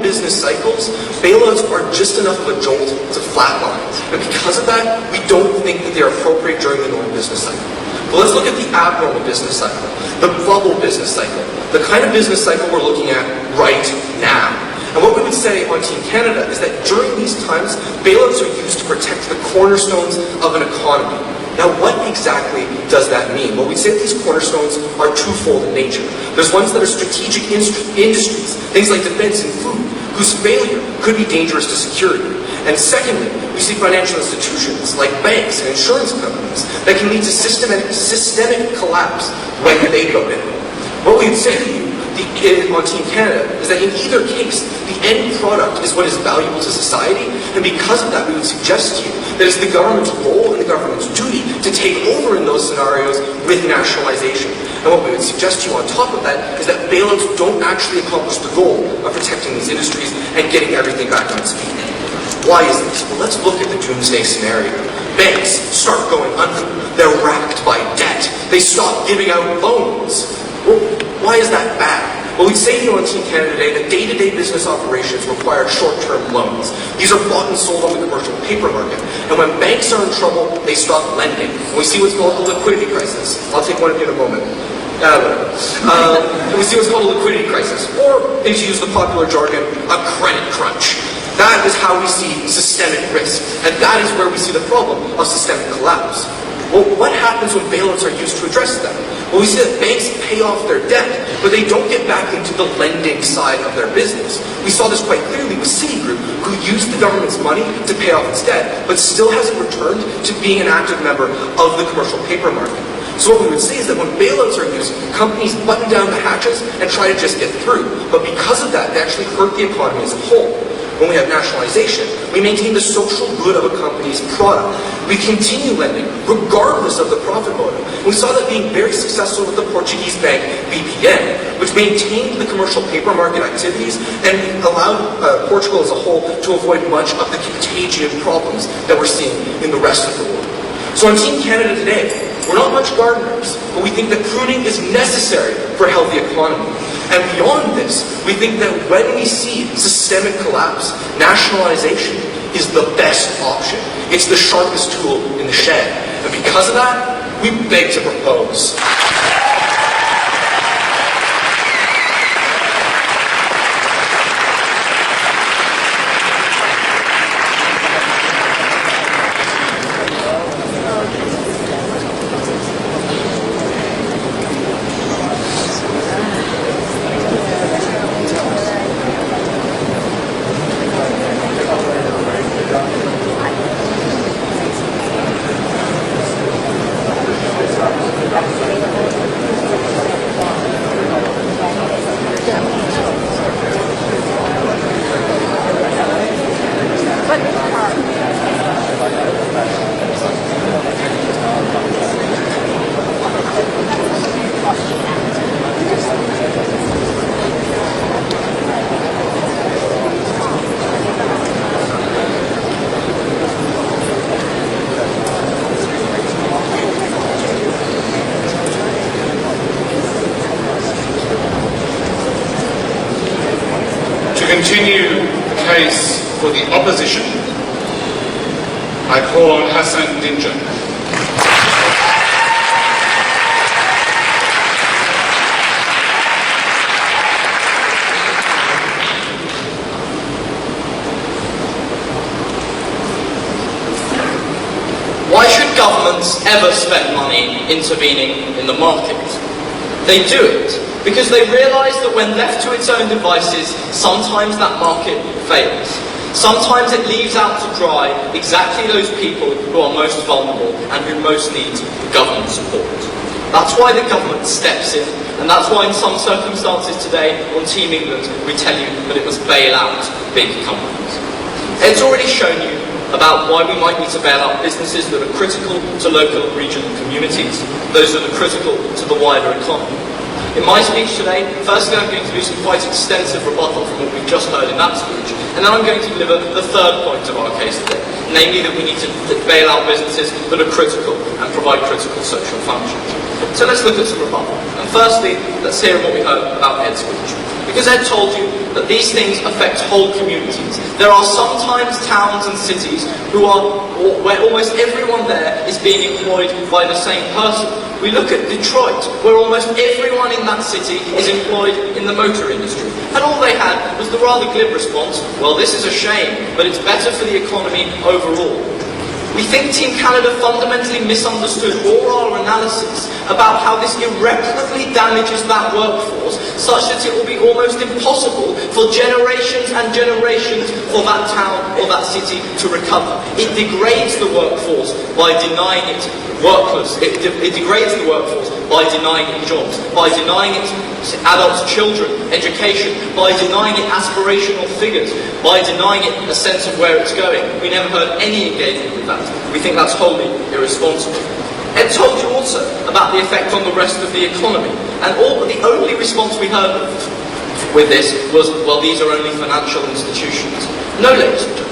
business cycles, bailouts are just enough of a jolt to flatline. And because of that, we don't think that they're appropriate during the normal business cycle. But let's look at the abnormal business cycle, the bubble business cycle, the kind of business cycle we're looking at right now. And what we would say on Team Canada is that during these times, bailouts are used to protect the cornerstones of an economy. Now, what exactly does that mean? Well, we'd say that these cornerstones are twofold in nature. There's ones that are strategic industries, things like defense and food, whose failure could be dangerous to security. And secondly, we see financial institutions like banks and insurance companies that can lead to systemic collapse when they go down. What we would say to you on Team Canada is that in either case, the end product is what is valuable to society, and because of that, we would suggest to you that it's the government's role and the government's duty to take over in those scenarios with nationalization. And what we would suggest to you on top of that is that bailouts don't actually accomplish the goal of protecting these industries and getting everything back on its feet. Why is this? Well, let's look at the doomsday scenario. Banks start going under. They're racked by debt. They stop giving out loans. Well, why is that bad? Well, we'd say here on Team Canada today that day-to-day business operations require short-term loans. These are bought and sold on the commercial paper market. And when banks are in trouble, they stop lending. And we see what's called a liquidity crisis. I'll take one of you in a moment. We see what's called a liquidity crisis. Or, to use the popular jargon, a credit crunch. That is how we see systemic risk. And that is where we see the problem of systemic collapse. Well, what happens when bailouts are used to address that? Well, we see that banks pay off their debt, but they don't get back into the lending side of their business. We saw this quite clearly with Citigroup, who used the government's money to pay off its debt, but still hasn't returned to being an active member of the commercial paper market. So what we would say is that when bailouts are used, companies button down the hatches and try to just get through. But because of that, they actually hurt the economy as a whole. When we have nationalization, we maintain the social good of a company's product. We continue lending, regardless of the profit motive. We saw that being very successful with the Portuguese bank BPN, which maintained the commercial paper market activities and allowed Portugal as a whole to avoid much of the contagion problems that we're seeing in the rest of the world. So on Team Canada today, we're not much gardeners, but we think that pruning is necessary for a healthy economy. And beyond this, we think that when we see systemic collapse, nationalization is the best option. It's the sharpest tool in the shed. And because of that, we beg to propose. Continue the case for the opposition, I call on Hassan Dinjan. Why should governments ever spend money intervening in the market? They do it because they realise that when left to its own devices, sometimes that market fails. Sometimes it leaves out to dry exactly those people who are most vulnerable and who most need government support. That's why the government steps in, and that's why in some circumstances today on Team England we tell you that it must bail out big companies. Ed's already shown you about why we might need to bail out businesses that are critical to local and regional communities, those that are critical to the wider economy. In my speech today, firstly I'm going to do some quite extensive rebuttal from what we've just heard in that speech, and then I'm going to deliver the third point of our case today, namely that we need to bail out businesses that are critical and provide critical social functions. So let's look at some rebuttal. And firstly, let's hear what we heard about Ed's speech. Because Ed told you that these things affect whole communities. There are sometimes towns and cities where almost everyone there is being employed by the same person. We look at Detroit, where almost everyone in that city is employed in the motor industry. And all they had was the rather glib response, well, this is a shame, but it's better for the economy overall. We think Team Canada fundamentally misunderstood all our analysis about how this irreparably damages that workforce, such that it will be almost impossible for generations and generations for that town or that city to recover. It degrades the workforce by denying it workers. It degrades the workforce by denying it jobs, by denying it adults, children, education, by denying it aspirational figures, by denying it a sense of where it's going. We never heard any engagement with that. We think that's wholly irresponsible. Ed told you also about the effect on the rest of the economy, and the only response we heard with this was, well, these are only financial institutions. No, ladies and gentlemen.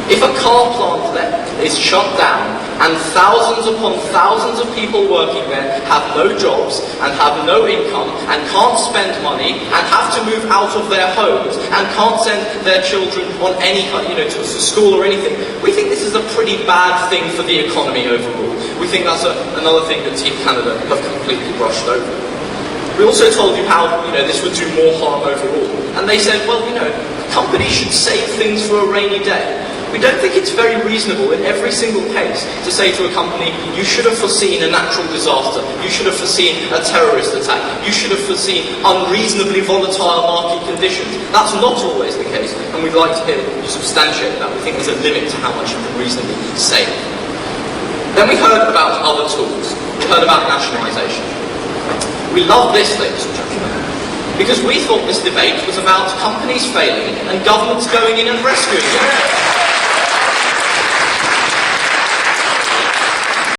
If a car plant is shut down and thousands upon thousands of people working there have no jobs and have no income and can't spend money and have to move out of their homes and can't send their children on any, to school or anything, we think this is a pretty bad thing for the economy overall. We think that's another thing that Team Canada have completely brushed over. We also told you how this would do more harm overall, and they said, well, companies should save things for a rainy day. We don't think it's very reasonable in every single case to say to a company, you should have foreseen a natural disaster, you should have foreseen a terrorist attack, you should have foreseen unreasonably volatile market conditions. That's not always the case, and we'd like to hear you substantiate that. We think there's a limit to how much you can reasonably save. Then we heard about other tools. We heard about nationalisation. We love this, ladies and gentlemen, because we thought this debate was about companies failing and governments going in and rescuing them.